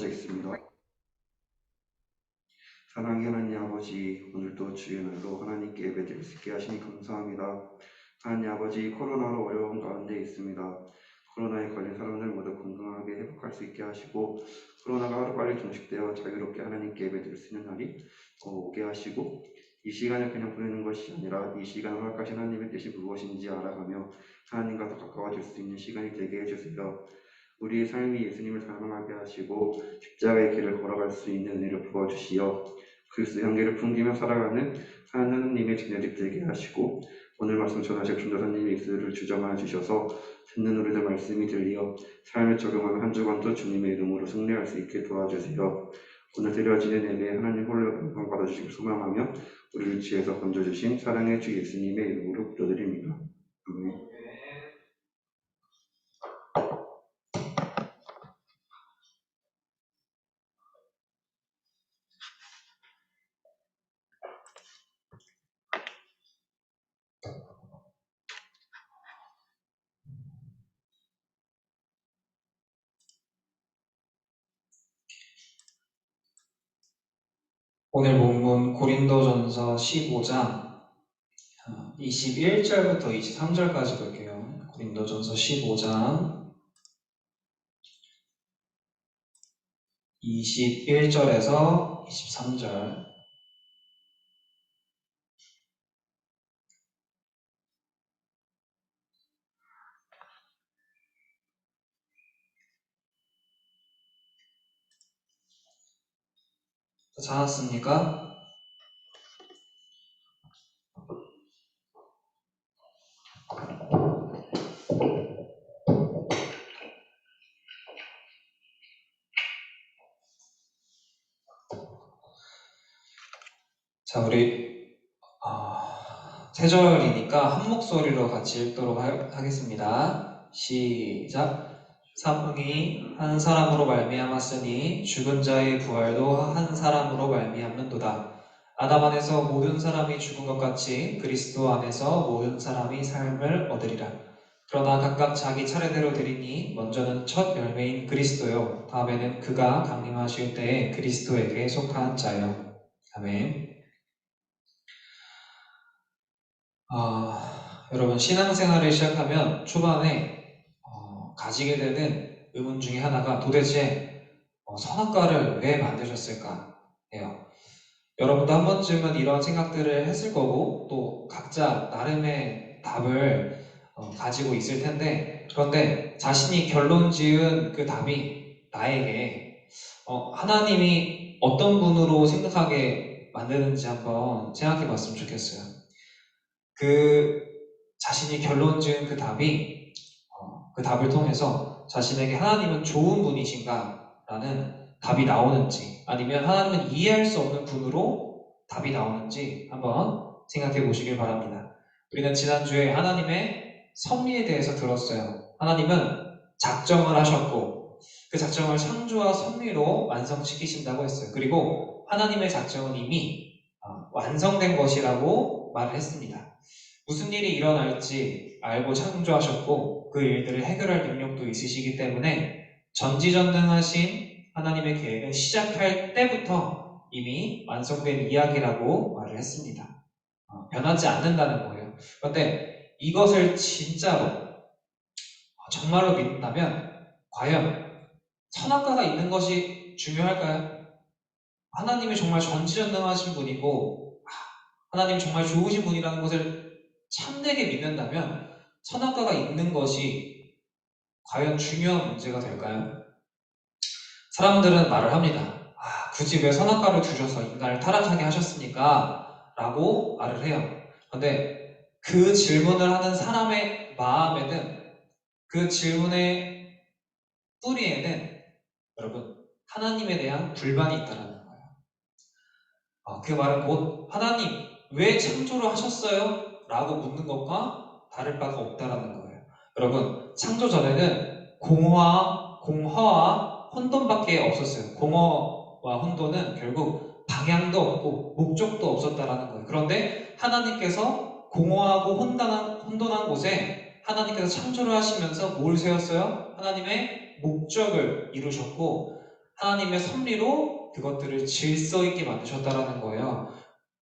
있습니다. 사랑의 하나님 아버지, 오늘도 주의 날로 하나님께 예배드릴 수 있게 하시니 감사합니다. 하나님 아버지, 코로나로 어려운 가운데 있습니다. 코로나에 걸린 사람들 모두 건강하게 회복할 수 있게 하시고, 코로나가 하루빨리 종식되어 자유롭게 하나님께 예배드릴 수 있는 날이 오게 하시고, 이 시간을 그냥 보내는 것이 아니라 이 시간을 허락하신 하나님의 뜻이 무엇인지 알아가며 하나님과 더 가까워질 수 있는 시간이 되게 해주세요. 우리의 삶이 예수님을 닮아가게 하시고 십자가의 길을 걸어갈 수 있는 은혜를 부어주시어 그리스도 향기를 풍기며 살아가는 하나님의 자녀들 되게 하시고, 오늘 말씀 전하실 전도사님의 입술을 주정하여 주셔서 듣는 우리들 말씀이 들리어 삶에 적용하는 한 주간도 주님의 이름으로 승리할 수 있게 도와주세요. 오늘 드려지는 예배에 하나님 홀로 영광 받아주시길 소망하며 우리를 지혜서 건져주신 사랑의 주 예수님의 이름으로 기도드립니다. 아멘. 오늘 본문 고린도전서 15장 21절부터 23절까지 볼게요. 고린도전서 15장 21절에서 23절. 찾았습니까? 자, 우리 세 절이니까 한 목소리로 같이 읽도록 하겠습니다. 시작. 사망이 한 사람으로 말미암았으니 죽은 자의 부활도 한 사람으로 말미암는도다. 아담 안에서 모든 사람이 죽은 것 같이 그리스도 안에서 모든 사람이 삶을 얻으리라. 그러나 각각 자기 차례대로 드리니 먼저는 첫 열매인 그리스도요, 다음에는 그가 강림하실 때에 그리스도에게 속한 자요. 아멘. 여러분, 신앙생활을 시작하면 초반에 가지게 되는 의문 중에 하나가 도대체 선악과를 왜 만드셨을까 해요. 여러분도 한 번쯤은 이런 생각들을 했을 거고 또 각자 나름의 답을 가지고 있을 텐데, 그런데 자신이 결론 지은 그 답이 나에게 하나님이 어떤 분으로 생각하게 만드는지 한번 생각해 봤으면 좋겠어요. 그 자신이 결론 지은 그 답이 그 답을 통해서 자신에게 하나님은 좋은 분이신가 라는 답이 나오는지, 아니면 하나님은 이해할 수 없는 분으로 답이 나오는지 한번 생각해 보시길 바랍니다. 우리는 지난주에 하나님의 섭리에 대해서 들었어요. 하나님은 작정을 하셨고 그 작정을 창조와 섭리로 완성시키신다고 했어요. 그리고 하나님의 작정은 이미 완성된 것이라고 말을 했습니다. 무슨 일이 일어날지 알고 창조하셨고 그 일들을 해결할 능력도 있으시기 때문에 전지전능하신 하나님의 계획은 시작할 때부터 이미 완성된 이야기라고 말을 했습니다. 변하지 않는다는 거예요. 그런데 이것을 진짜로 정말로 믿는다면 과연 선악과가 있는 것이 중요할까요? 하나님이 정말 전지전능하신 분이고 하나님이 정말 좋으신 분이라는 것을 참되게 믿는다면 선악과가 있는 것이 과연 중요한 문제가 될까요? 사람들은 말을 합니다. 굳이 왜 선악과를 두셔서 인간을 타락하게 하셨습니까? 라고 말을 해요. 그런데 그 질문을 하는 사람의 마음에는, 그 질문의 뿌리에는 여러분, 하나님에 대한 불만이 있다는 거예요. 그 말은 곧 하나님 왜 창조를 하셨어요? 라고 묻는 것과 다를 바가 없다라는 거예요. 여러분, 창조 전에는 공허와 혼돈밖에 없었어요. 공허와 혼돈은 결국 방향도 없고 목적도 없었다라는 거예요. 그런데 하나님께서 공허하고 혼돈한 곳에 하나님께서 창조를 하시면서 뭘 세웠어요? 하나님의 목적을 이루셨고, 하나님의 섭리로 그것들을 질서 있게 만드셨다라는 거예요.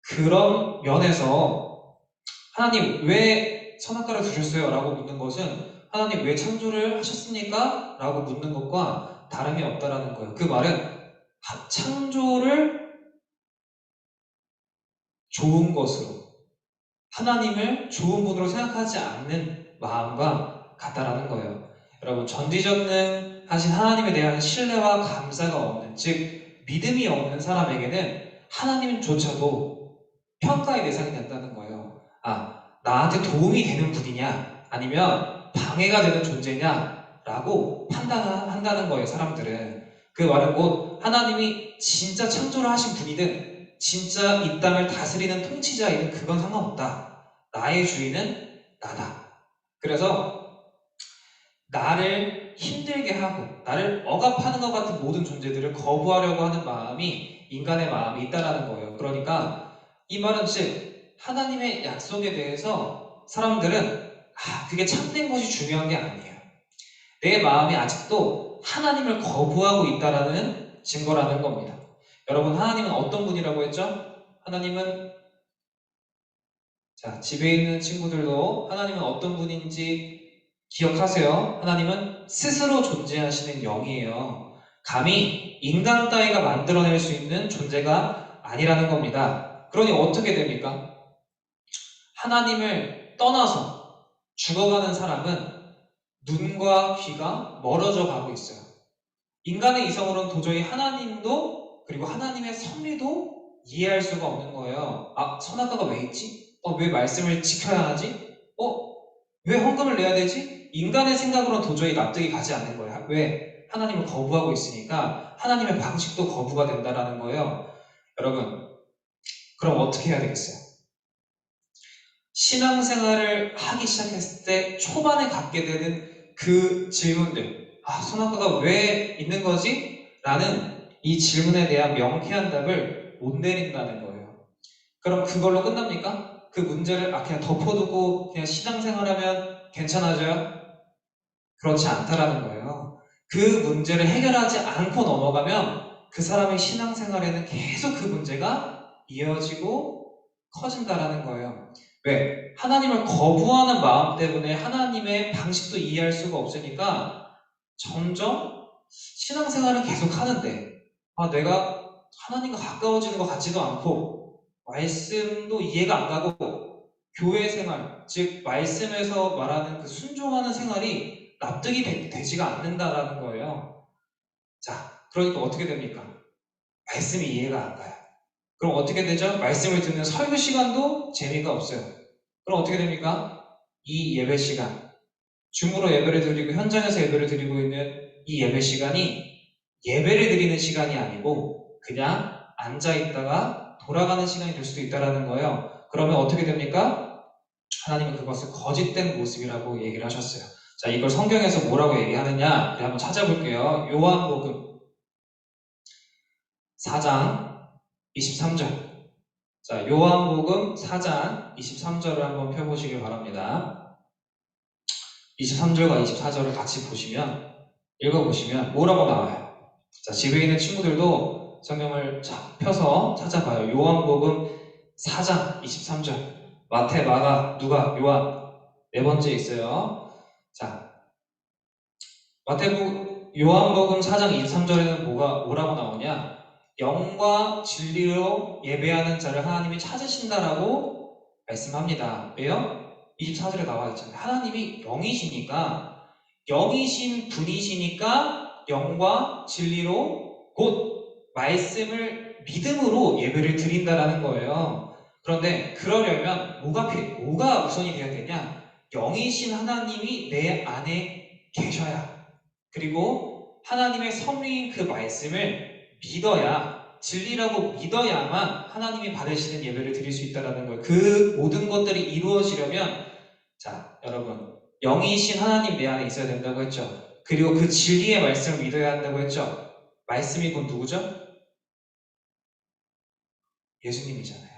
그런 면에서 하나님 왜 선악과를 두셨어요? 라고 묻는 것은 하나님 왜 창조를 하셨습니까? 라고 묻는 것과 다름이 없다라는 거예요. 그 말은 창조를 좋은 것으로 하나님을 좋은 분으로 생각하지 않는 마음과 같다라는 거예요. 여러분 전지전능하신 하나님에 대한 신뢰와 감사가 없는 즉 믿음이 없는 사람에게는 하나님조차도 평가의 대상이 된다는 거예요. 나한테 도움이 되는 분이냐 아니면 방해가 되는 존재냐 라고 판단한다는 거예요. 사람들은. 그 말은 곧 하나님이 진짜 창조를 하신 분이든 진짜 이 땅을 다스리는 통치자이든 그건 상관없다. 나의 주인은 나다. 그래서 나를 힘들게 하고 나를 억압하는 것 같은 모든 존재들을 거부하려고 하는 마음이 인간의 마음이 있다라는 거예요. 그러니까 이 말은 즉 하나님의 약속에 대해서 사람들은 그게 참된 것이 중요한 게 아니에요. 내 마음이 아직도 하나님을 거부하고 있다라는 증거라는 겁니다. 여러분 하나님은 어떤 분이라고 했죠? 하나님은 집에 있는 친구들도 하나님은 어떤 분인지 기억하세요. 하나님은 스스로 존재하시는 영이에요. 감히 인간 따위가 만들어낼 수 있는 존재가 아니라는 겁니다. 그러니 어떻게 됩니까? 하나님을 떠나서 죽어가는 사람은 눈과 귀가 멀어져 가고 있어요. 인간의 이성으로는 도저히 하나님도 그리고 하나님의 섭리도 이해할 수가 없는 거예요. 선악과가 왜 있지? 왜 말씀을 지켜야 하지? 왜 헌금을 내야 되지? 인간의 생각으로는 도저히 납득이 가지 않는 거예요. 왜? 하나님을 거부하고 있으니까 하나님의 방식도 거부가 된다라는 거예요. 여러분, 그럼 어떻게 해야 되겠어요? 신앙생활을 하기 시작했을 때 초반에 갖게 되는 그 질문들, 선악과가 왜 있는 거지? 라는 이 질문에 대한 명쾌한 답을 못 내린다는 거예요. 그럼 그걸로 끝납니까? 그 문제를 그냥 덮어두고 그냥 신앙생활하면 괜찮아져요? 그렇지 않다라는 거예요. 그 문제를 해결하지 않고 넘어가면 그 사람의 신앙생활에는 계속 그 문제가 이어지고 커진다라는 거예요. 왜? 하나님을 거부하는 마음 때문에 하나님의 방식도 이해할 수가 없으니까 점점 신앙생활은 계속 하는데 내가 하나님과 가까워지는 것 같지도 않고 말씀도 이해가 안 가고 교회 생활, 즉 말씀에서 말하는 그 순종하는 생활이 납득이 되지가 않는다라는 거예요. 그러니까 어떻게 됩니까? 말씀이 이해가 안 가요. 그럼 어떻게 되죠? 말씀을 듣는 설교 시간도 재미가 없어요. 그럼 어떻게 됩니까? 이 예배 시간, 줌으로 예배를 드리고 현장에서 예배를 드리고 있는 이 예배 시간이 예배를 드리는 시간이 아니고 그냥 앉아있다가 돌아가는 시간이 될 수도 있다는 거예요. 그러면 어떻게 됩니까? 하나님은 그것을 거짓된 모습이라고 얘기를 하셨어요. 이걸 성경에서 뭐라고 얘기하느냐 한번 찾아볼게요. 요한복음 4장 23절. 요한복음 4장 23절을 한번 펴보시길 바랍니다. 23절과 24절을 같이 보시면, 읽어보시면 뭐라고 나와요? 집에 있는 친구들도 성경을 펴서 찾아봐요. 요한복음 4장 23절. 마태, 마가, 누가, 요한. 네 번째 있어요. 요한복음 4장 23절에는 뭐라고 나오냐? 영과 진리로 예배하는 자를 하나님이 찾으신다라고 말씀합니다. 왜요? 24절에 나와 있잖아요. 하나님이 영이시니까, 영이신 분이시니까 영과 진리로 곧 말씀을 믿음으로 예배를 드린다라는 거예요. 그런데 그러려면 뭐가 우선이 되어야 되냐? 영이신 하나님이 내 안에 계셔야, 그리고 하나님의 섭리인 그 말씀을 믿어야, 진리라고 믿어야만 하나님이 받으시는 예배를 드릴 수 있다는 거예요. 그 모든 것들이 이루어지려면 여러분 영이신 하나님 내 안에 있어야 된다고 했죠. 그리고 그 진리의 말씀을 믿어야 한다고 했죠. 말씀이 곧 누구죠? 예수님이잖아요.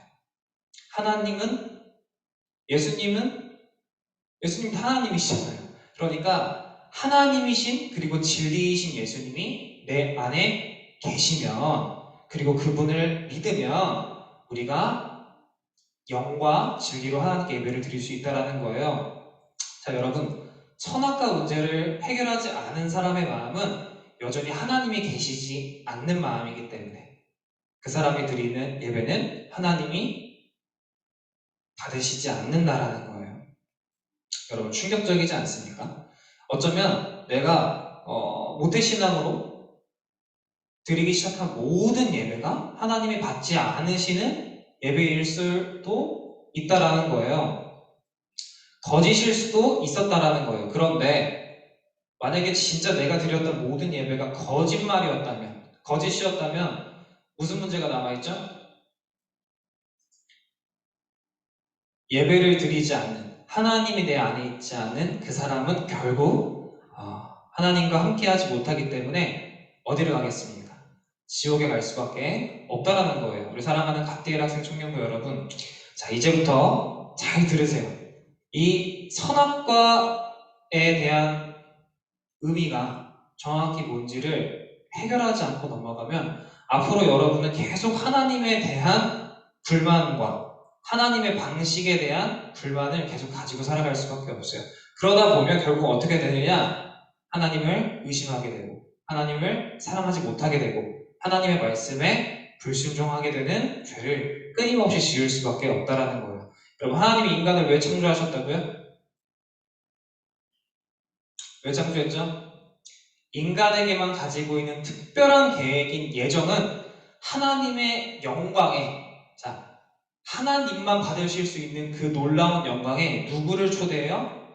예수님도 하나님이시잖아요. 그러니까 하나님이신 그리고 진리이신 예수님이 내 안에 계시면, 그리고 그분을 믿으면 우리가 영과 진리로 하나님께 예배를 드릴 수 있다는 거예요. 자, 여러분, 선악과 문제를 해결하지 않은 사람의 마음은 여전히 하나님이 계시지 않는 마음이기 때문에 그 사람이 드리는 예배는 하나님이 받으시지 않는다라는 거예요. 여러분, 충격적이지 않습니까? 어쩌면 내가 모태신앙으로 드리기 시작한 모든 예배가 하나님이 받지 않으시는 예배일 수도 있다라는 거예요. 거짓일 수도 있었다라는 거예요. 그런데 만약에 진짜 내가 드렸던 모든 예배가 거짓말이었다면, 거짓이었다면 무슨 문제가 남아있죠? 예배를 드리지 않는, 하나님이 내 안에 있지 않는 그 사람은 결국 하나님과 함께하지 못하기 때문에 어디를 가겠습니까? 지옥에 갈 수밖에 없다라는 거예요. 우리 사랑하는 갓디엘 학생 청년부 여러분, 자, 이제부터 잘 들으세요. 이 선악과에 대한 의미가 정확히 뭔지를 해결하지 않고 넘어가면 앞으로 여러분은 계속 하나님에 대한 불만과 하나님의 방식에 대한 불만을 계속 가지고 살아갈 수밖에 없어요. 그러다 보면 결국 어떻게 되느냐? 하나님을 의심하게 되고 하나님을 사랑하지 못하게 되고 하나님의 말씀에 불순종하게 되는 죄를 끊임없이 지을 수밖에 없다라는 거예요. 여러분, 하나님이 인간을 왜 창조하셨다고요? 왜 창조했죠? 인간에게만 가지고 있는 특별한 계획인 예정은 하나님의 영광에, 자, 하나님만 받으실 수 있는 그 놀라운 영광에 누구를 초대해요?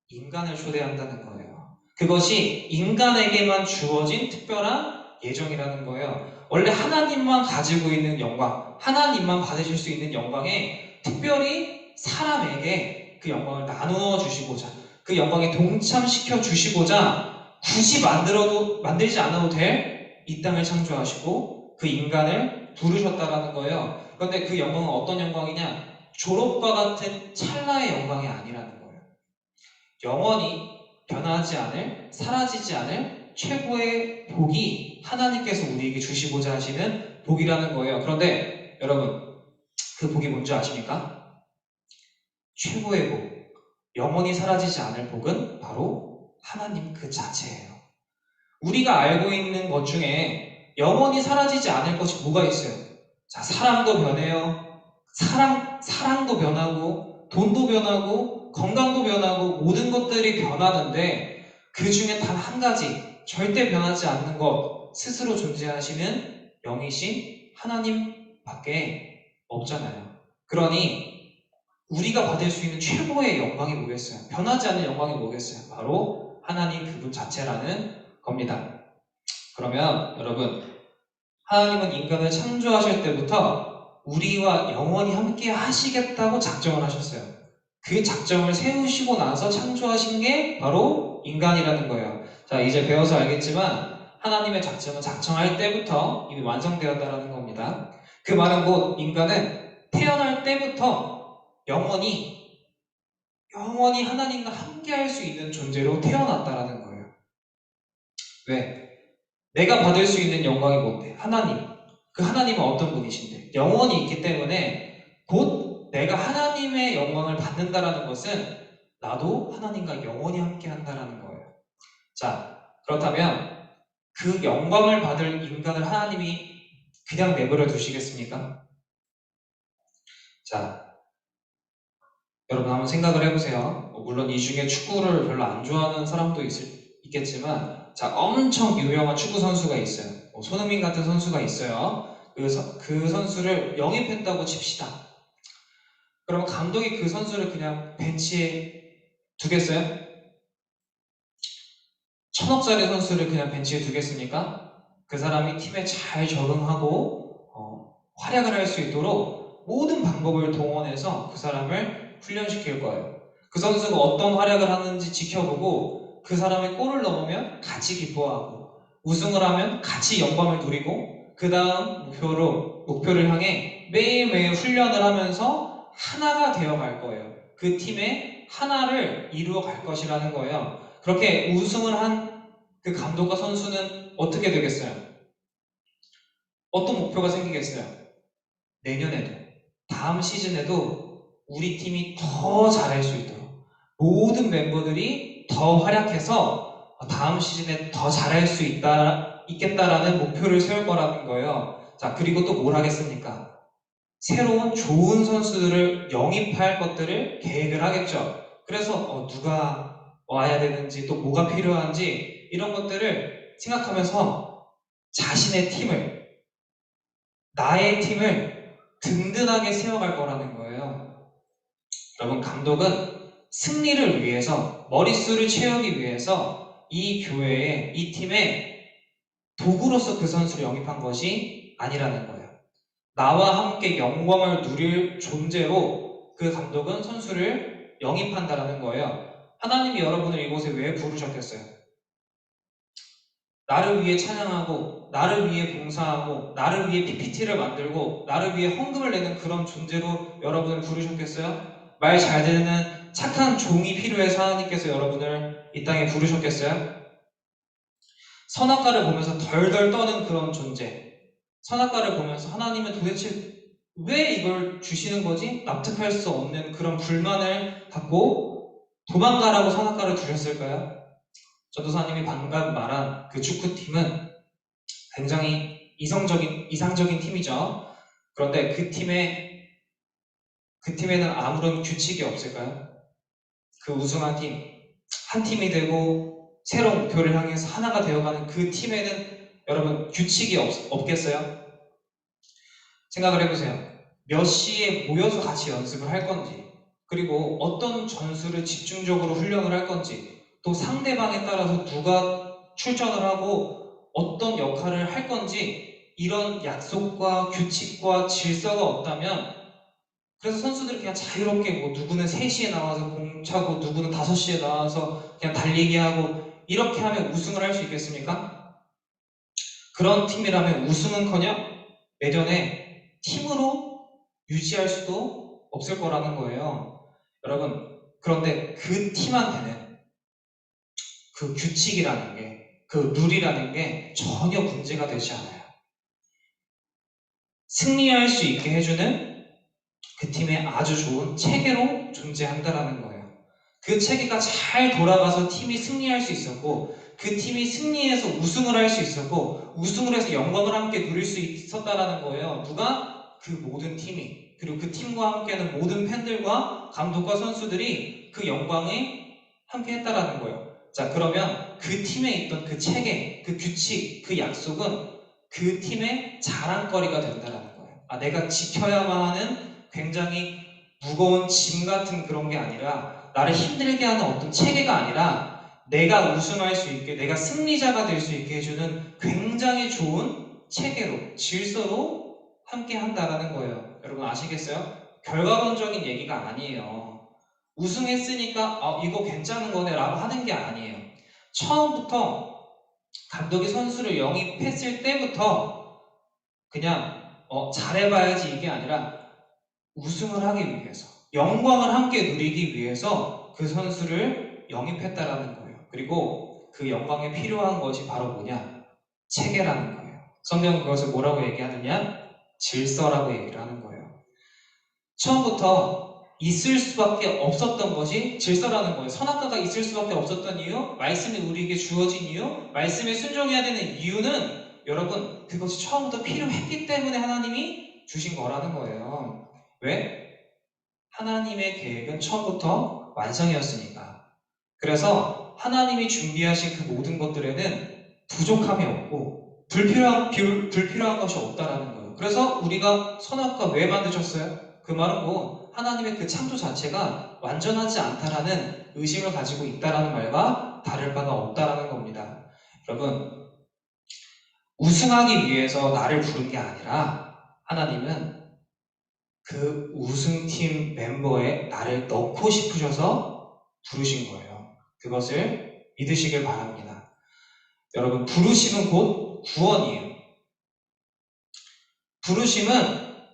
인간을 초대한다는 거예요. 그것이 인간에게만 주어진 특별한 예정이라는 거예요. 원래 하나님만 가지고 있는 영광, 하나님만 받으실 수 있는 영광에 특별히 사람에게 그 영광을 나누어 주시고자, 그 영광에 동참시켜 주시고자 굳이 만들지 않아도 될 이 땅을 창조하시고 그 인간을 부르셨다라는 거예요. 그런데 그 영광은 어떤 영광이냐? 졸업과 같은 찰나의 영광이 아니라는 거예요. 영원히 변하지 않을, 사라지지 않을 최고의 복이 하나님께서 우리에게 주시고자 하시는 복이라는 거예요. 그런데 여러분, 그 복이 뭔지 아십니까? 최고의 복, 영원히 사라지지 않을 복은 바로 하나님 그 자체예요. 우리가 알고 있는 것 중에 영원히 사라지지 않을 것이 뭐가 있어요? 자, 사람도 변해요. 사랑도 변하고, 돈도 변하고, 건강도 변하고, 모든 것들이 변하는데, 그 중에 단 한 가지, 절대 변하지 않는 것, 스스로 존재하시는 영이신 하나님밖에 없잖아요. 그러니, 우리가 받을 수 있는 최고의 영광이 뭐겠어요? 변하지 않는 영광이 뭐겠어요? 바로 하나님 그분 자체라는 겁니다. 그러면 여러분, 하나님은 인간을 창조하실 때부터 우리와 영원히 함께 하시겠다고 작정을 하셨어요. 그 작정을 세우시고 나서 창조하신 게 바로 인간이라는 거예요. 자, 이제 배워서 알겠지만 하나님의 작정은 작정할 때부터 이미 완성되었다는 겁니다. 그 말은 곧 인간은 태어날 때부터 영원히 하나님과 함께 할 수 있는 존재로 태어났다라는 거예요. 왜? 내가 받을 수 있는 영광이 뭔데? 하나님. 그 하나님은 어떤 분이신데? 영원히 있기 때문에 곧 내가 하나님의 영광을 받는다라는 것은 나도 하나님과 영원히 함께 한다라는 거예요. 자, 그렇다면 그 영광을 받을 인간을 하나님이 그냥 내버려 두시겠습니까? 자, 여러분 한번 생각을 해보세요. 물론 이 중에 축구를 별로 안 좋아하는 사람도 있겠지만, 자, 엄청 유명한 축구 선수가 있어요. 손흥민 같은 선수가 있어요. 그래서 그 선수를 영입했다고 칩시다. 그럼 감독이 그 선수를 그냥 벤치에 두겠어요? 1,000억짜리 선수를 그냥 벤치에 두겠습니까? 그 사람이 팀에 잘 적응하고 활약을 할 수 있도록 모든 방법을 동원해서 그 사람을 훈련시킬 거예요. 그 선수가 어떤 활약을 하는지 지켜보고 그 사람이 골을 넣으면 같이 기뻐하고 우승을 하면 같이 영광을 누리고 그 다음 목표를 향해 매일매일 훈련을 하면서 하나가 되어갈 거예요. 그 팀의 하나를 이루어 갈 것이라는 거예요. 그렇게 우승을 한 그 감독과 선수는 어떻게 되겠어요? 어떤 목표가 생기겠어요? 내년에도, 다음 시즌에도 우리 팀이 더 잘할 수 있도록 모든 멤버들이 더 활약해서 다음 시즌에 더 잘할 수 있겠다라는 목표를 세울 거라는 거예요. 자, 그리고 또 뭘 하겠습니까? 새로운 좋은 선수들을 영입할 것들을 계획을 하겠죠. 그래서 누가 와야 되는지 또 뭐가 필요한지 이런 것들을 생각하면서 자신의 팀을, 나의 팀을 든든하게 세워갈 거라는 거예요. 여러분, 감독은 승리를 위해서, 머릿수를 채우기 위해서 이 교회에, 이 팀에 도구로서 그 선수를 영입한 것이 아니라는 거예요. 나와 함께 영광을 누릴 존재로 그 감독은 선수를 영입한다라는 거예요. 하나님이 여러분을 이곳에 왜 부르셨겠어요? 나를 위해 찬양하고, 나를 위해 봉사하고, 나를 위해 PPT를 만들고, 나를 위해 헌금을 내는 그런 존재로 여러분을 부르셨겠어요? 말 잘 듣는 착한 종이 필요해서 하나님께서 여러분을 이 땅에 부르셨겠어요? 선악과를 보면서 덜덜 떠는 그런 존재. 선악과를 보면서 하나님은 도대체 왜 이걸 주시는 거지? 납득할 수 없는 그런 불만을 갖고 도망가라고 선악과를 주셨을까요? 전도사님이 방금 말한 그 축구팀은 굉장히 이상적인 팀이죠. 그런데 그 팀에는 아무런 규칙이 없을까요? 그 우승한 팀, 한 팀이 되고 새로운 목표를 향해서 하나가 되어가는 그 팀에는 여러분 규칙이 없겠어요? 생각을 해보세요. 몇 시에 모여서 같이 연습을 할 건지, 그리고 어떤 전술을 집중적으로 훈련을 할 건지, 또 상대방에 따라서 누가 출전을 하고 어떤 역할을 할 건지, 이런 약속과 규칙과 질서가 없다면, 그래서 선수들이 그냥 자유롭게 누구는 3시에 나와서 공 차고, 누구는 5시에 나와서 그냥 달리기 하고, 이렇게 하면 우승을 할 수 있겠습니까? 그런 팀이라면 우승은커녕 내년에 팀으로 유지할 수도 없을 거라는 거예요. 여러분, 그런데 그 팀한테는 그 규칙이라는 게, 그 룰이라는 게 전혀 문제가 되지 않아요. 승리할 수 있게 해주는 그 팀의 아주 좋은 체계로 존재한다라는 거예요. 그 체계가 잘 돌아가서 팀이 승리할 수 있었고, 그 팀이 승리해서 우승을 할 수 있었고, 우승을 해서 영광을 함께 누릴 수 있었다라는 거예요. 누가? 그 모든 팀이. 그리고 그 팀과 함께하는 모든 팬들과 감독과 선수들이 그 영광에 함께 했다라는 거예요. 자, 그러면 그 팀에 있던 그 체계, 그 규칙, 그 약속은 그 팀의 자랑거리가 된다라는 거예요. 내가 지켜야만 하는 굉장히 무거운 짐 같은 그런 게 아니라, 나를 힘들게 하는 어떤 체계가 아니라, 내가 우승할 수 있게, 내가 승리자가 될 수 있게 해주는 굉장히 좋은 체계로, 질서로 함께 한다라는 거예요. 여러분 아시겠어요? 결과론적인 얘기가 아니에요. 우승했으니까 이거 괜찮은 거네 라고 하는 게 아니에요. 처음부터 감독이 선수를 영입했을 때부터 그냥 잘해봐야지 이게 아니라 우승을 하기 위해서, 영광을 함께 누리기 위해서 그 선수를 영입했다라는 거예요. 그리고 그 영광에 필요한 것이 바로 뭐냐? 체계라는 거예요. 성경은 그것을 뭐라고 얘기하느냐? 질서라고 얘기를 하는 거예요. 처음부터 있을 수밖에 없었던 것이 질서라는 거예요. 선악과가 있을 수밖에 없었던 이유, 말씀이 우리에게 주어진 이유, 말씀에 순종해야 되는 이유는 여러분 그것이 처음부터 필요했기 때문에 하나님이 주신 거라는 거예요. 왜? 하나님의 계획은 처음부터 완성이었으니까. 그래서 하나님이 준비하신 그 모든 것들에는 부족함이 없고 불필요한 것이 없다라는 거예요. 그래서 우리가 선악과 왜 만드셨어요? 그 말은 하나님의 그 창조 자체가 완전하지 않다라는 의심을 가지고 있다라는 말과 다를 바가 없다라는 겁니다. 여러분, 우승하기 위해서 나를 부른 게 아니라 하나님은 그 우승팀 멤버에 나를 넣고 싶으셔서 부르신 거예요. 그것을 믿으시길 바랍니다. 여러분, 부르심은 곧 구원이에요.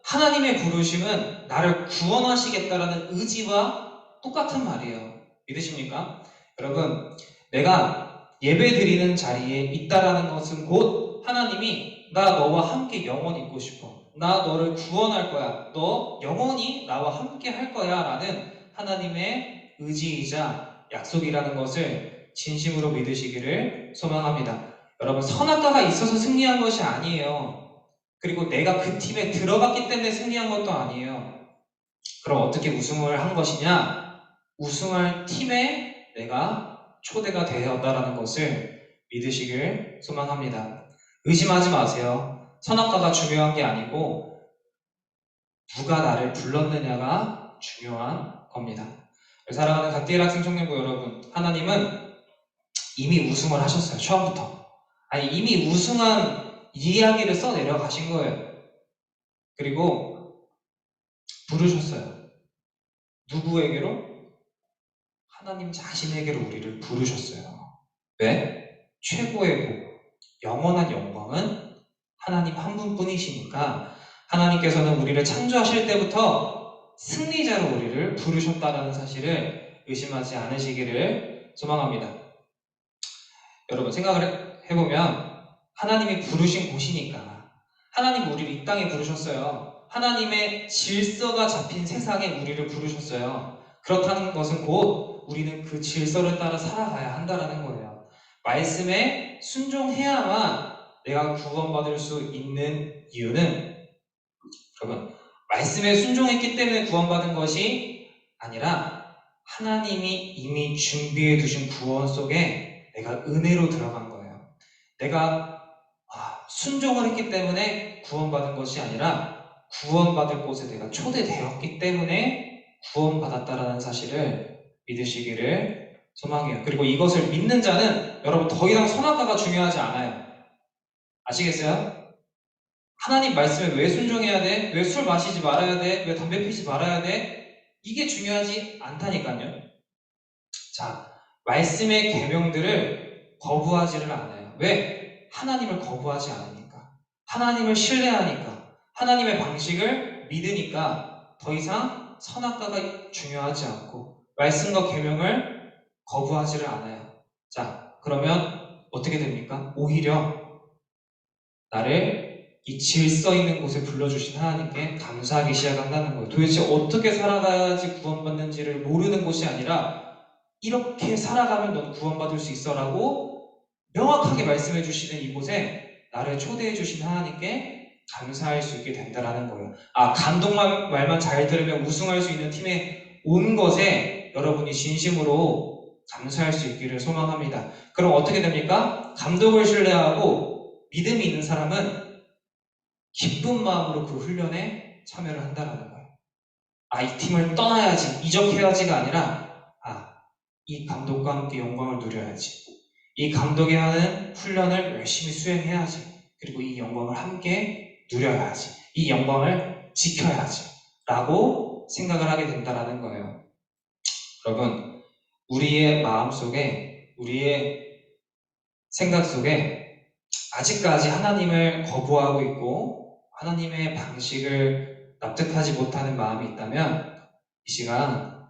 하나님의 부르심은 나를 구원하시겠다라는 의지와 똑같은 말이에요. 믿으십니까? 여러분, 내가 예배 드리는 자리에 있다라는 것은 곧 하나님이 나 너와 함께 영원히 있고 싶어. 나 너를 구원할 거야. 너 영원히 나와 함께 할 거야. 라는 하나님의 의지이자 약속이라는 것을 진심으로 믿으시기를 소망합니다. 여러분, 선악과가 있어서 승리한 것이 아니에요. 그리고 내가 그 팀에 들어갔기 때문에 승리한 것도 아니에요. 그럼 어떻게 우승을 한 것이냐? 우승할 팀에 내가 초대가 되었다라는 것을 믿으시길 소망합니다. 의심하지 마세요. 선악과가 중요한 게 아니고 누가 나를 불렀느냐가 중요한 겁니다. 사랑하는 갓디엘 학생 청년부 여러분, 하나님은 이미 우승을 하셨어요. 처음부터. 아니, 이미 우승한 이야기를 써내려 가신 거예요. 그리고 부르셨어요. 누구에게로? 하나님 자신에게로 우리를 부르셨어요. 왜? 최고의 복, 영원한 영광은 하나님 한 분뿐이시니까 하나님께서는 우리를 창조하실 때부터 승리자로 우리를 부르셨다는 사실을 의심하지 않으시기를 소망합니다. 여러분, 생각을 해보면 하나님이 부르신 곳이니까 하나님 우리를 이 땅에 부르셨어요. 하나님의 질서가 잡힌 세상에 우리를 부르셨어요. 그렇다는 것은 곧 우리는 그 질서를 따라 살아가야 한다는 거예요. 말씀에 순종해야만 내가 구원받을 수 있는 이유는, 여러분, 말씀에 순종했기 때문에 구원받은 것이 아니라 하나님이 이미 준비해 두신 구원 속에 내가 은혜로 들어간 거예요. 내가 순종을 했기 때문에 구원받은 것이 아니라 구원받을 곳에 내가 초대되었기 때문에 구원받았다라는 사실을 믿으시기를 소망해요. 그리고 이것을 믿는 자는 여러분 더 이상 선악과가 중요하지 않아요. 아시겠어요? 하나님 말씀에 왜 순종해야 돼? 왜 술 마시지 말아야 돼? 왜 담배 피지 말아야 돼? 이게 중요하지 않다니까요. 자, 말씀의 계명들을 거부하지를 않아요. 왜? 하나님을 거부하지 않으니까. 하나님을 신뢰하니까. 하나님의 방식을 믿으니까 더 이상 선악과가 중요하지 않고 말씀과 계명을 거부하지를 않아요. 자, 그러면 어떻게 됩니까? 오히려 나를 이 질서 있는 곳에 불러주신 하나님께 감사하기 시작한다는 거예요. 도대체 어떻게 살아가야지 구원받는지를 모르는 곳이 아니라 이렇게 살아가면 넌 구원받을 수 있어 라고 명확하게 말씀해 주시는 이곳에 나를 초대해 주신 하나님께 감사할 수 있게 된다는 거예요. 감독만 말만 잘 들으면 우승할 수 있는 팀에 온 것에 여러분이 진심으로 감사할 수 있기를 소망합니다. 그럼 어떻게 됩니까? 감독을 신뢰하고 믿음이 있는 사람은 기쁜 마음으로 그 훈련에 참여를 한다는 거예요. 이 팀을 떠나야지, 이적해야지가 아니라 이 감독과 함께 영광을 누려야지. 이 감독이 하는 훈련을 열심히 수행해야지. 그리고 이 영광을 함께 누려야지. 이 영광을 지켜야지. 라고 생각을 하게 된다는 거예요. 여러분, 우리의 마음속에, 우리의 생각 속에 아직까지 하나님을 거부하고 있고 하나님의 방식을 납득하지 못하는 마음이 있다면 이 시간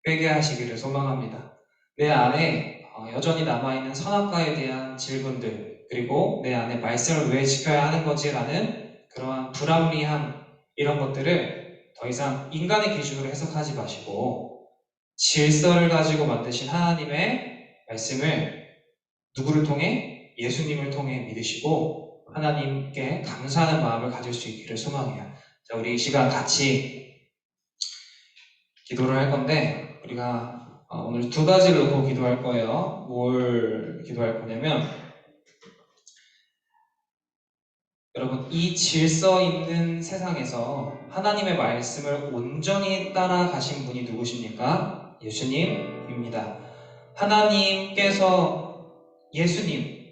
회개하시기를 소망합니다. 내 안에 여전히 남아있는 선악과에 대한 질문들, 그리고 내 안에 말씀을 왜 지켜야 하는 거지라는 그러한 불합리함, 이런 것들을 더 이상 인간의 기준으로 해석하지 마시고 질서를 가지고 만드신 하나님의 말씀을 누구를 통해? 예수님을 통해 믿으시고 하나님께 감사하는 마음을 가질 수 있기를 소망해요. 자, 우리 이 시간 같이 기도를 할 건데 우리가 오늘 두 가지를 놓고 기도할 거예요. 뭘 기도할 거냐면, 여러분, 이 질서 있는 세상에서 하나님의 말씀을 온전히 따라가신 분이 누구십니까? 예수님입니다. 하나님께서 예수님,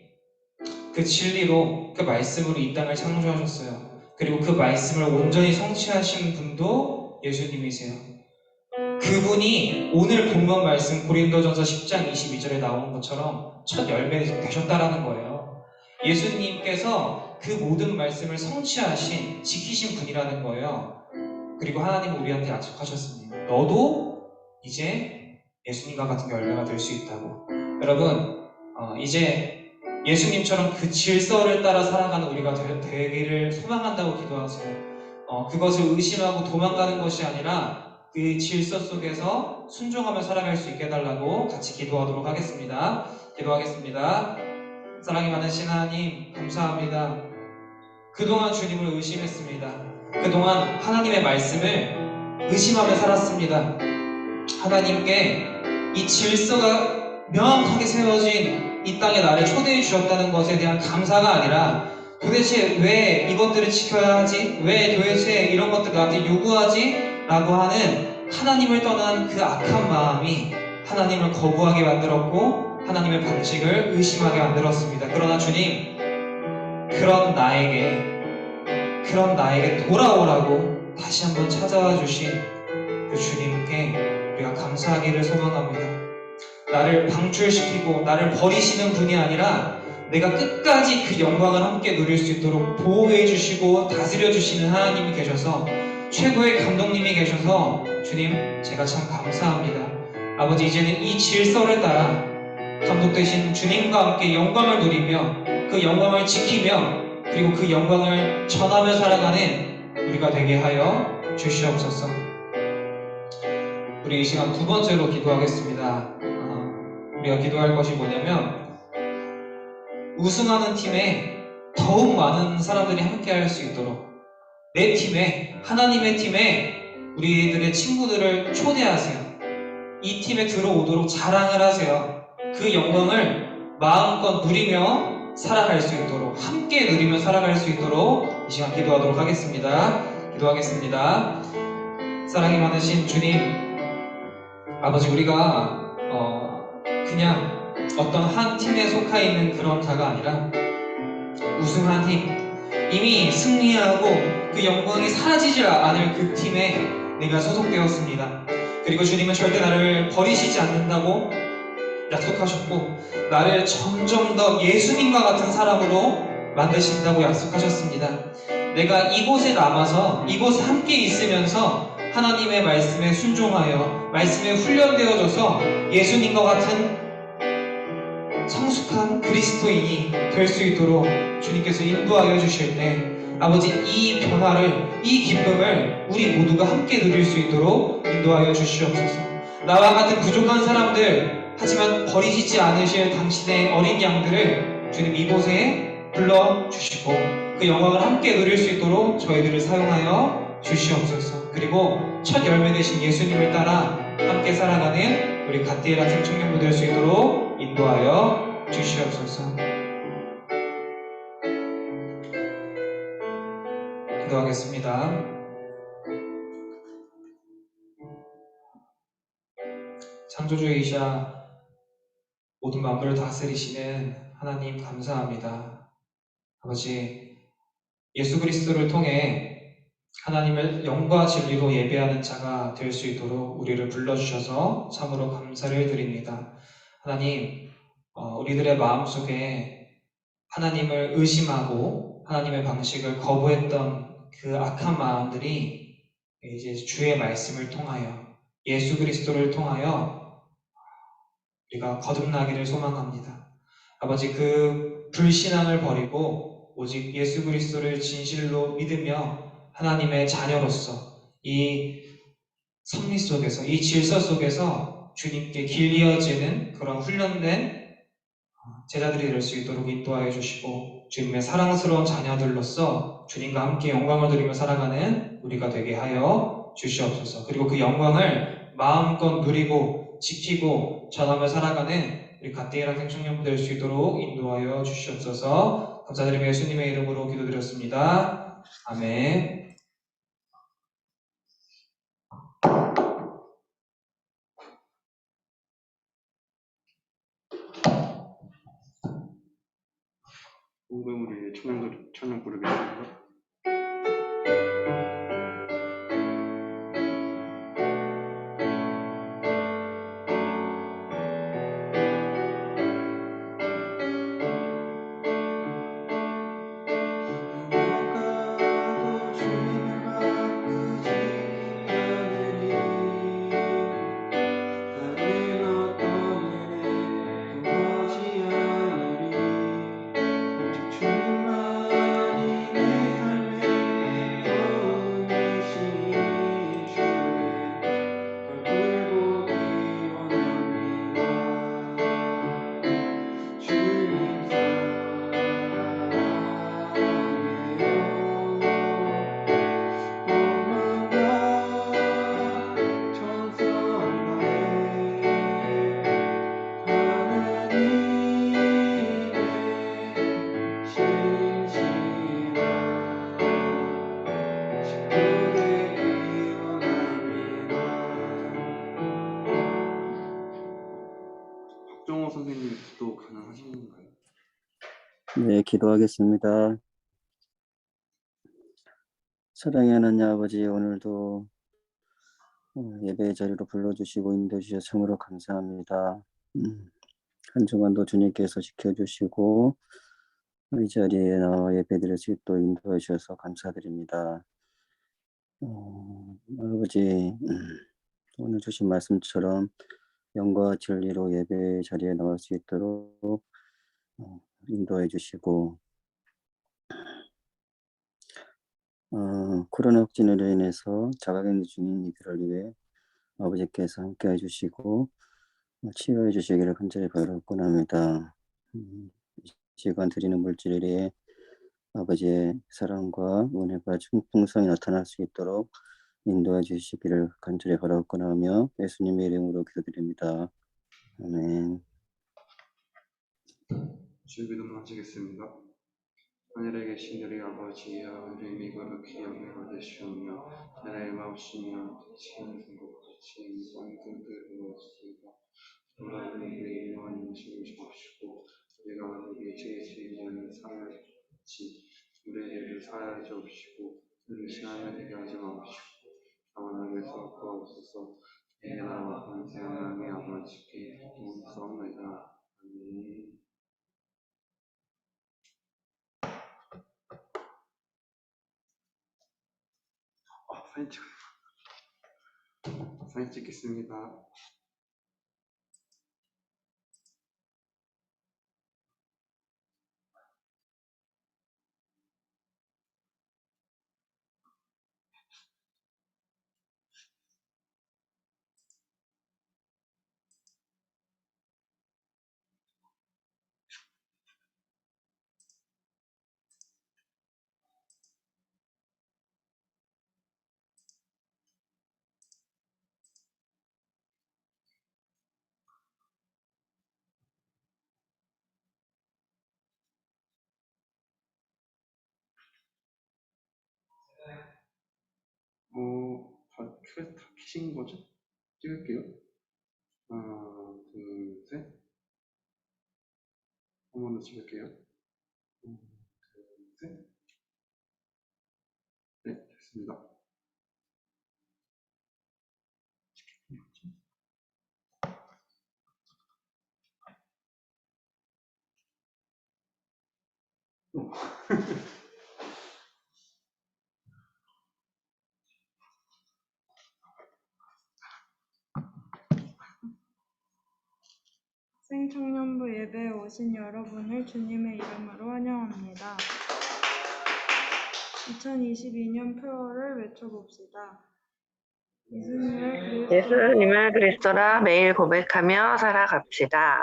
그 진리로, 그 말씀으로 이 땅을 창조하셨어요. 그리고 그 말씀을 온전히 성취하신 분도 예수님이세요. 그분이 오늘 본문 말씀 고린도전서 10장 22절에 나온 것처럼 첫 열매 되셨다라는 거예요. 예수님께서 그 모든 말씀을 성취하신, 지키신 분이라는 거예요. 그리고 하나님은 우리한테 약속하셨습니다. 너도 이제 예수님과 같은 열매가 될 수 있다고. 여러분, 이제 예수님처럼 그 질서를 따라 살아가는 우리가 되기를 소망한다고 기도하세요. 그것을 의심하고 도망가는 것이 아니라 그 질서 속에서 순종하며 살아갈 수 있게 해달라고 같이 기도하도록 하겠습니다. 기도하겠습니다. 사랑이 많으신 하나님, 감사합니다. 그동안 주님을 의심했습니다. 그동안 하나님의 말씀을 의심하며 살았습니다. 하나님께 이 질서가 명확하게 세워진 이 땅에 나를 초대해 주셨다는 것에 대한 감사가 아니라 도대체 왜 이것들을 지켜야 하지? 왜 도대체 이런 것들 나한테 요구하지? 라고 하는 하나님을 떠난 그 악한 마음이 하나님을 거부하게 만들었고 하나님의 방식을 의심하게 만들었습니다. 그러나 주님, 그런 나에게 돌아오라고 다시 한번 찾아와 주신 그 주님께 우리가 감사하기를 소망합니다. 나를 방출시키고 나를 버리시는 분이 아니라 내가 끝까지 그 영광을 함께 누릴 수 있도록 보호해 주시고 다스려 주시는 하나님이 계셔서, 최고의 감독님이 계셔서 주님, 제가 참 감사합니다. 아버지, 이제는 이 질서를 따라 감독되신 주님과 함께 영광을 누리며 그 영광을 지키며 그리고 그 영광을 전하며 살아가는 우리가 되게 하여 주시옵소서. 우리 이 시간 두 번째로 기도하겠습니다. 우리가 기도할 것이 뭐냐면, 우승하는 팀에 더욱 많은 사람들이 함께 할 수 있도록 내 팀에, 하나님의 팀에 우리들의 친구들을 초대하세요. 이 팀에 들어오도록 자랑을 하세요. 그 영광을 마음껏 누리며 살아갈 수 있도록, 함께 누리며 살아갈 수 있도록 이 시간 기도하도록 하겠습니다. 기도하겠습니다. 사랑이 많으신 주님, 아버지, 우리가 그냥 어떤 한 팀에 속하 있는 그런 자가 아니라 우승한 팀, 이미 승리하고 그 영광이 사라지지 않을 그 팀에 내가 소속되었습니다. 그리고 주님은 절대 나를 버리시지 않는다고 약속하셨고, 나를 점점 더 예수님과 같은 사람으로 만드신다고 약속하셨습니다. 내가 이곳에 남아서 이곳에 함께 있으면서 하나님의 말씀에 순종하여 말씀에 훈련되어져서 예수님과 같은 성숙한 그리스도인이 될 수 있도록 주님께서 인도하여 주실 때, 아버지, 이 변화를, 이 기쁨을 우리 모두가 함께 누릴 수 있도록 인도하여 주시옵소서. 나와 같은 부족한 사람들, 하지만 버리시지 않으실 당신의 어린 양들을 주님 이곳에 불러주시고 그 영광을 함께 누릴 수 있도록 저희들을 사용하여 주시옵소서. 그리고 첫 열매 되신 예수님을 따라 함께 살아가는 우리 갓디에라 청년부 될 수 있도록 인도하여 주시옵소서. 기도하겠습니다. 창조주이자 모든 만물을 다스리시는 하나님, 감사합니다. 아버지, 예수 그리스도를 통해 하나님을 영과 진리로 예배하는 자가 될 수 있도록 우리를 불러주셔서 참으로 감사를 드립니다. 하나님, 우리들의 마음속에 하나님을 의심하고 하나님의 방식을 거부했던 그 악한 마음들이 이제 주의 말씀을 통하여, 예수 그리스도를 통하여 우리가 거듭나기를 소망합니다. 아버지, 그 불신앙을 버리고 오직 예수 그리스도를 진실로 믿으며 하나님의 자녀로서 이 섭리 속에서, 이 질서 속에서 주님께 길이어지는 그런 훈련된 제자들이 될 수 있도록 인도하여 주시고, 주님의 사랑스러운 자녀들로서 주님과 함께 영광을 누리며 살아가는 우리가 되게 하여 주시옵소서. 그리고 그 영광을 마음껏 누리고 지키고 전하며 살아가는 우리 갓디에라 청년부 될 수 있도록 인도하여 주시옵소서. 감사드리며 예수님의 이름으로 기도드렸습니다. 아멘. 우리 찬양 부르겠습니다. 기도하겠습니다. 사랑의 하나님 아버지, 오늘도 예배의 자리로 불러주시고 인도주셔서 참으로 감사합니다. 한 주간도 주님께서 지켜주시고 이 자리에 나와 예배드릴 수 있도록 인도해 주셔서 감사드립니다. 아버지, 오늘 주신 말씀처럼 영과 진리로 예배 자리에 나올 수 있도록 인도해 주시고 코로나 확진으로 인해서 자가격리 중인 이들을 위해 아버지께서 함께 해주시고 치유해 주시기를 간절히 바라곤 합니다. 이 시간 드리는 물질에 아버지의 사랑과 은혜가 풍성히 나타날 수 있도록 인도해 주시기를 간절히 바라곤 하며 예수님의 이름으로 기도드립니다. 아멘. 주기도 마치겠습니다. 하늘에 계신 우리 아버지여, 이름이 거룩히 여김을 주시오며 나라의 마옵시며 지은 성국같이 인상들을 주시옵소서. 우리가 우리의 일용할 음식을 주옵시고 우리가 우리의 죄지은 사하여주옵시. 우리의 죄를 사하여 주옵시고 우리를 시험에 들게 하지 마옵시고 다만 우리에서 구하옵소서. 내 나라와 권세와 영광이 아버지께 영원하옵나이다. 아멘. 사진 찍겠습니다. 다 키신 거죠? 찍을게요. 하나, 둘, 셋. 한 번 더 찍을게요. 하나, 둘, 셋. 네, 됐습니다. 생청년부 예배에 오신 여러분을 주님의 이름으로 환영합니다. 2022년 표어를 외쳐봅시다. 예수님을 그리스도라 매일 고백하며 살아갑시다.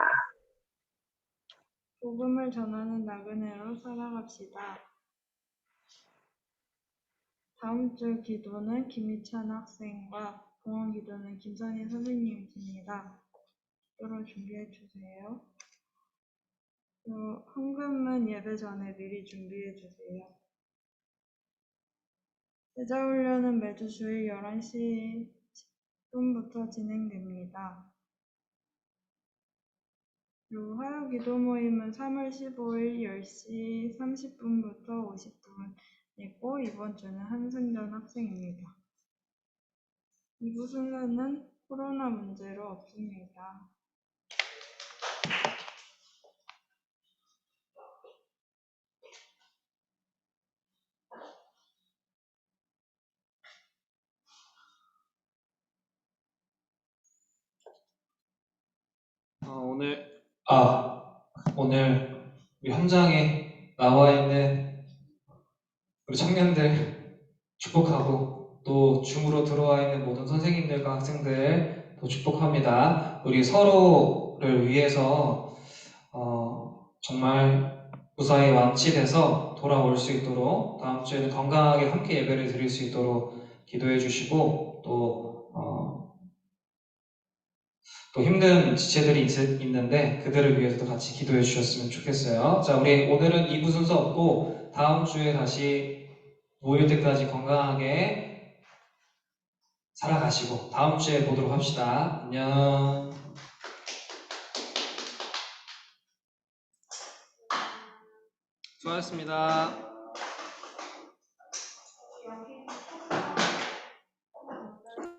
복음을 전하는 나그네로 살아갑시다. 다음 주 기도는 김희찬 학생과 봉헌 기도는 김선희 선생님입니다. 기도로 준비해 주세요. 헌금은 예배 전에 미리 준비해 주세요. 제자훈련은 매주 주일 11시 10분부터 진행됩니다. 그리고 화요 기도 모임은 3월 15일 10시 30분부터 50분이고 이번 주는 한승전 학생입니다. 2부 순서는 코로나 문제로 없습니다. 오늘 우리 현장에 나와 있는 우리 청년들 축복하고 또 줌으로 들어와 있는 모든 선생님들과 학생들 또 축복합니다. 우리 서로를 위해서 정말 무사히 완치돼서 돌아올 수 있도록 다음 주에는 건강하게 함께 예배를 드릴 수 있도록 기도해 주시고 또 힘든 지체들이 있는데 그들을 위해서도 같이 기도해 주셨으면 좋겠어요. 자, 우리 오늘은 2부 순서 없고 다음 주에 다시 모일 때까지 건강하게 살아가시고 다음 주에 보도록 합시다. 안녕. 수고하셨습니다.